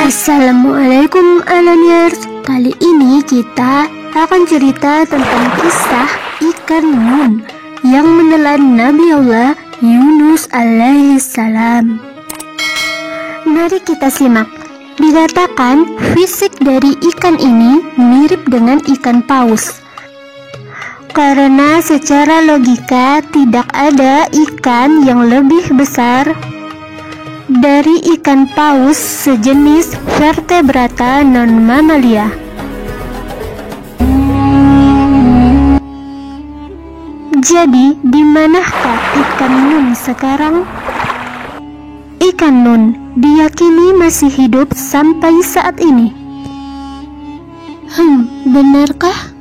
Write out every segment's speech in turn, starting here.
Assalamualaikum Alaniers. Kali ini kita akan cerita tentang kisah ikan nun yang menelan Nabi Allah Yunus alaihissalam. Mari kita simak. Dikatakan fisik dari ikan ini mirip dengan ikan paus. Karena secara logika tidak ada ikan yang lebih besar dari ikan paus sejenis vertebrata non-mamalia. Jadi, di manakah ikan nun sekarang? Ikan nun diyakini masih hidup sampai saat ini. Benarkah?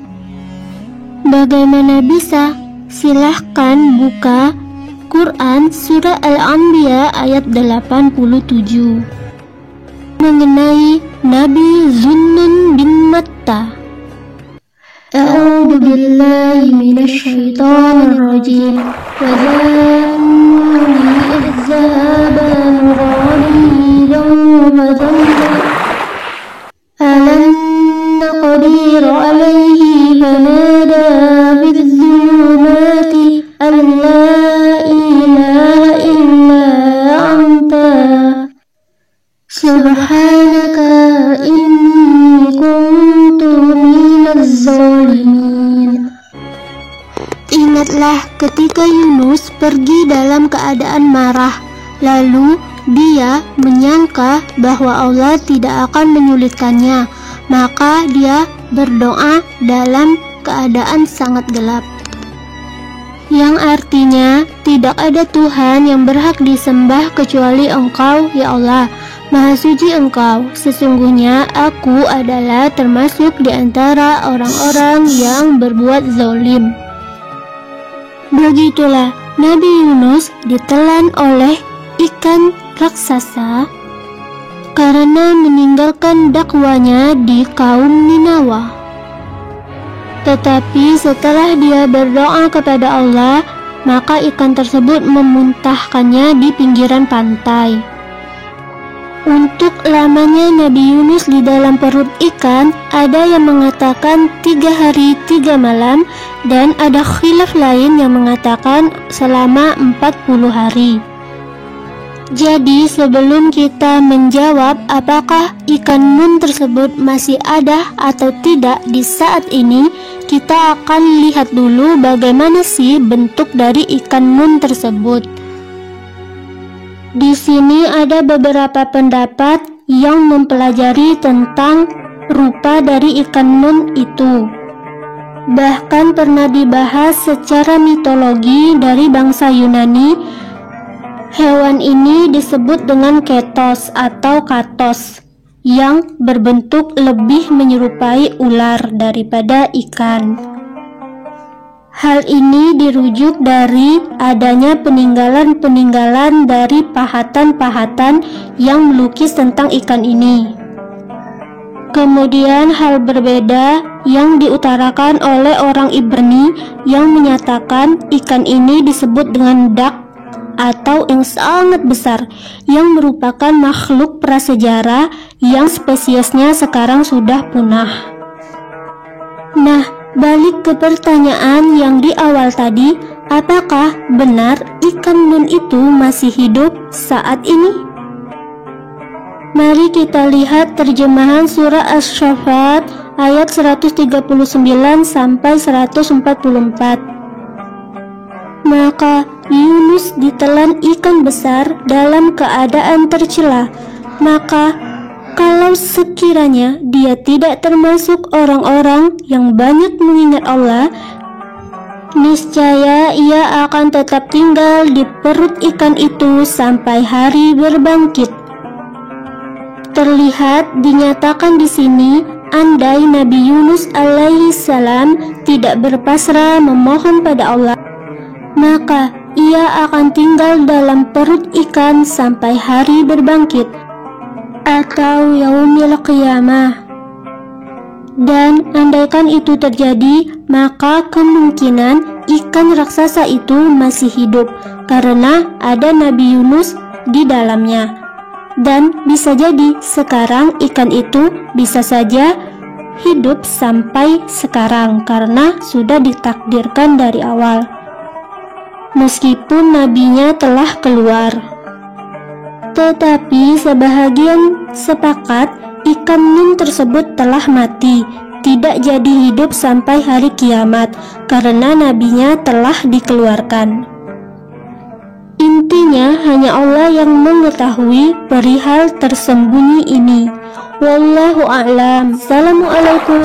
Bagaimana bisa? Silahkan buka Quran Surah Al-Anbiya ayat 87 mengenai Nabi Zunnun bin Matta. A'udzu billahi minasy syaithanir rajim. Wa ja'u li'azaba ghalidan wa dhanna alam naqdir 'alaihi fanada bidzulumati alla Subhanaka inni kuntu minaz zalimin. Ingatlah ketika Yunus pergi dalam keadaan marah, lalu dia menyangka bahwa Allah tidak akan menyulitkannya, maka dia berdoa dalam keadaan sangat gelap, yang artinya tidak ada Tuhan yang berhak disembah kecuali Engkau, ya Allah. Maha suci Engkau, sesungguhnya aku adalah termasuk di antara orang-orang yang berbuat zalim. Begitulah Nabi Yunus ditelan oleh ikan raksasa karena meninggalkan dakwanya di kaum Ninawa. Tetapi setelah dia berdoa kepada Allah, maka ikan tersebut memuntahkannya di pinggiran pantai. Untuk lamanya Nabi Yunus di dalam perut ikan, ada yang mengatakan 3 hari 3 malam, dan ada khilaf lain yang mengatakan selama 40 hari. Jadi sebelum kita menjawab apakah ikan nun tersebut masih ada atau tidak di saat ini, kita akan lihat dulu bagaimana sih bentuk dari ikan nun tersebut. Di sini ada beberapa pendapat yang mempelajari tentang rupa dari ikan nun itu. Bahkan pernah dibahas secara mitologi dari bangsa Yunani. Hewan ini disebut dengan ketos atau katos, yang berbentuk lebih menyerupai ular daripada ikan. Hal ini dirujuk dari adanya peninggalan-peninggalan dari pahatan-pahatan yang melukis tentang ikan ini. Kemudian hal berbeda yang diutarakan oleh orang Ibrani yang menyatakan ikan ini disebut dengan dak atau yang sangat besar, yang merupakan makhluk prasejarah yang spesiesnya sekarang sudah punah. Nah, balik ke pertanyaan yang di awal tadi, apakah benar ikan nun itu masih hidup saat ini? Mari kita lihat terjemahan surah Asy-Syaffat ayat 139 sampai 144. Maka Yunus ditelan ikan besar dalam keadaan tercela. Maka kalau sekiranya dia tidak termasuk orang-orang yang banyak mengingat Allah, niscaya ia akan tetap tinggal di perut ikan itu sampai hari berbangkit. Terlihat dinyatakan di sini, andai Nabi Yunus alaihissalam tidak berpasrah memohon pada Allah, maka ia akan tinggal dalam perut ikan sampai hari berbangkit atau yaumil qiyamah. Dan andaikan itu terjadi, maka kemungkinan ikan raksasa itu masih hidup karena ada Nabi Yunus di dalamnya. Dan bisa jadi sekarang ikan itu bisa saja hidup sampai sekarang karena sudah ditakdirkan dari awal, meskipun nabinya telah keluar. Tetapi sebahagian sepakat ikan nun tersebut telah mati, tidak jadi hidup sampai hari kiamat karena nabinya telah dikeluarkan. Intinya hanya Allah yang mengetahui perihal tersembunyi ini. Wallahu a'lam. Assalamualaikum.